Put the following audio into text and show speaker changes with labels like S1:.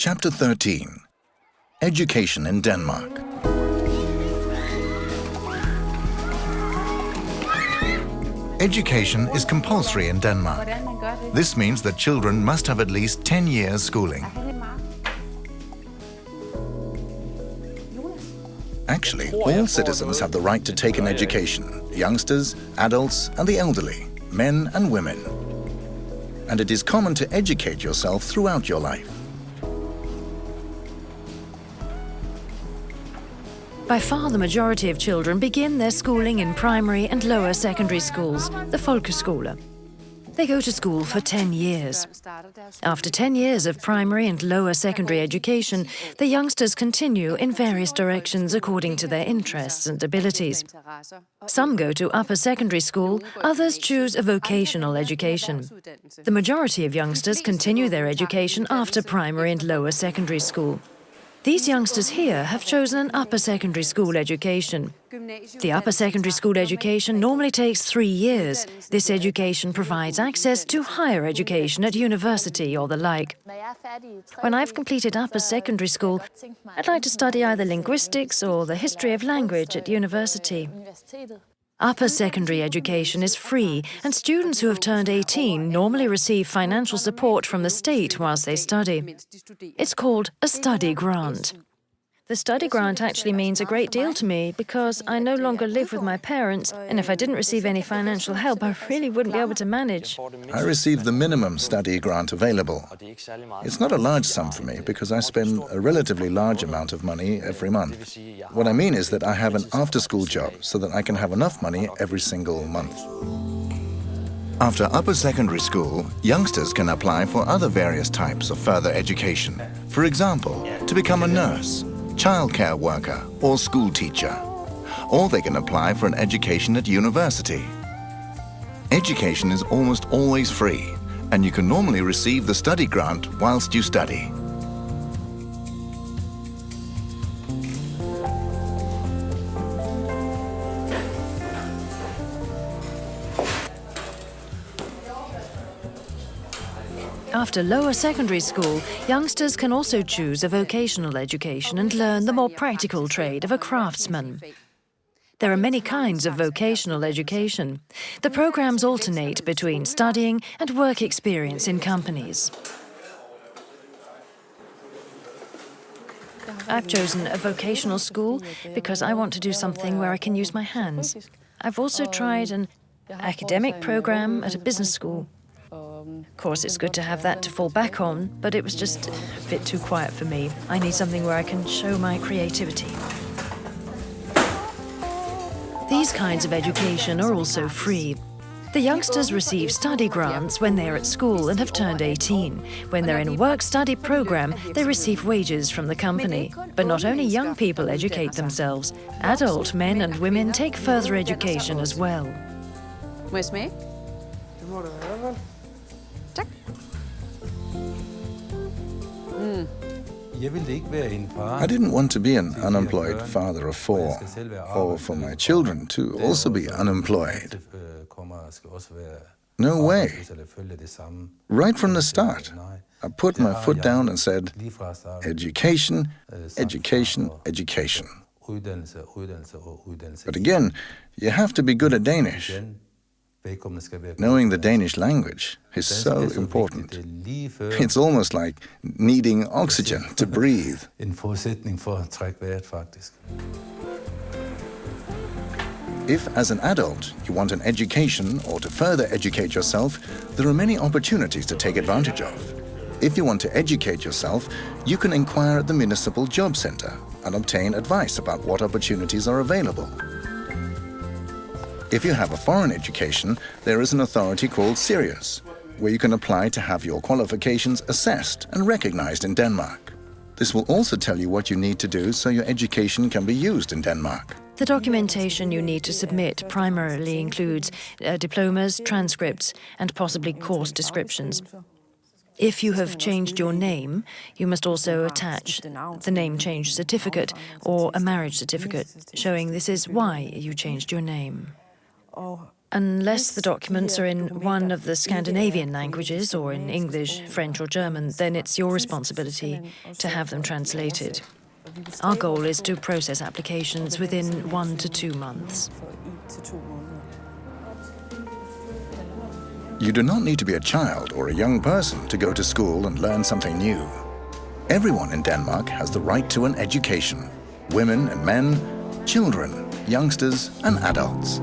S1: Chapter 13. Education in Denmark. Education is compulsory in Denmark. This means that children must have at least 10 years schooling. Actually, all citizens have the right to take an education, youngsters, adults and the elderly, men and women. And it is common to educate yourself throughout your life.
S2: By far the majority of children begin their schooling in primary and lower secondary schools, the folkeskole. They go to school for 10 years. After 10 years of primary and lower secondary education, the youngsters continue in various directions according to their interests and abilities. Some go to upper secondary school, others choose a vocational education. The majority of youngsters continue their education after primary and lower secondary school. These youngsters here have chosen an upper secondary school education. The upper secondary school education normally takes 3 years. This education provides access to higher education at university or the like. When I've completed upper secondary school, I'd like to study either linguistics or the history of language at university. Upper secondary education is free, and students who have turned 18 normally receive financial support from the state whilst they study. It's called a study grant. The study grant actually means a great deal to me because I no longer live with my parents, and if I didn't receive any financial help, I really wouldn't be able to manage.
S1: I received the minimum study grant available. It's not a large sum for me because I spend a relatively large amount of money every month. What I mean is that I have an after-school job so that I can have enough money every single month. After upper secondary school, youngsters can apply for other various types of further education. For example, to become a nurse, childcare worker or school teacher. Or they can apply for an education at university. Education is almost always free, and you can normally receive the study grant whilst you study.
S2: After lower secondary school, youngsters can also choose a vocational education and learn the more practical trade of a craftsman. There are many kinds of vocational education. The programs alternate between studying and work experience in companies. I've chosen a vocational school because I want to do something where I can use my hands. I've also tried an academic program at a business school. Of course, it's good to have that to fall back on, but it was just a bit too quiet for me. I need something where I can show my creativity. These kinds of education are also free. The youngsters receive study grants when they are at school and have turned 18. When they're in a work-study program, they receive wages from the company. But not only young people educate themselves. Adult men and women take further education as well.
S3: Må jeg smage? Tak.
S1: I didn't want to be an unemployed father of 4, or for my children to also be unemployed. No way. Right from the start, I put my foot down and said, education, education, education. But again, you have to be good at Danish. Knowing the Danish language is so important. It's almost like needing oxygen to breathe. If, as an adult, you want an education or to further educate yourself, there are many opportunities to take advantage of. If you want to educate yourself, you can inquire at the Municipal Job Center and obtain advice about what opportunities are available. If you have a foreign education, there is an authority called Sirius, where you can apply to have your qualifications assessed and recognized in Denmark. This will also tell you what you need to do so your education can be used in Denmark.
S2: The documentation you need to submit primarily includes diplomas, transcripts, and possibly course descriptions. If you have changed your name, you must also attach the name change certificate or a marriage certificate, showing this is why you changed your name. Unless the documents are in one of the Scandinavian languages or in English, French or German, then it's your responsibility to have them translated. Our goal is to process applications within 1 to 2 months.
S1: You do not need to be a child or a young person to go to school and learn something new. Everyone in Denmark has the right to an education. Women and men, children, youngsters and adults.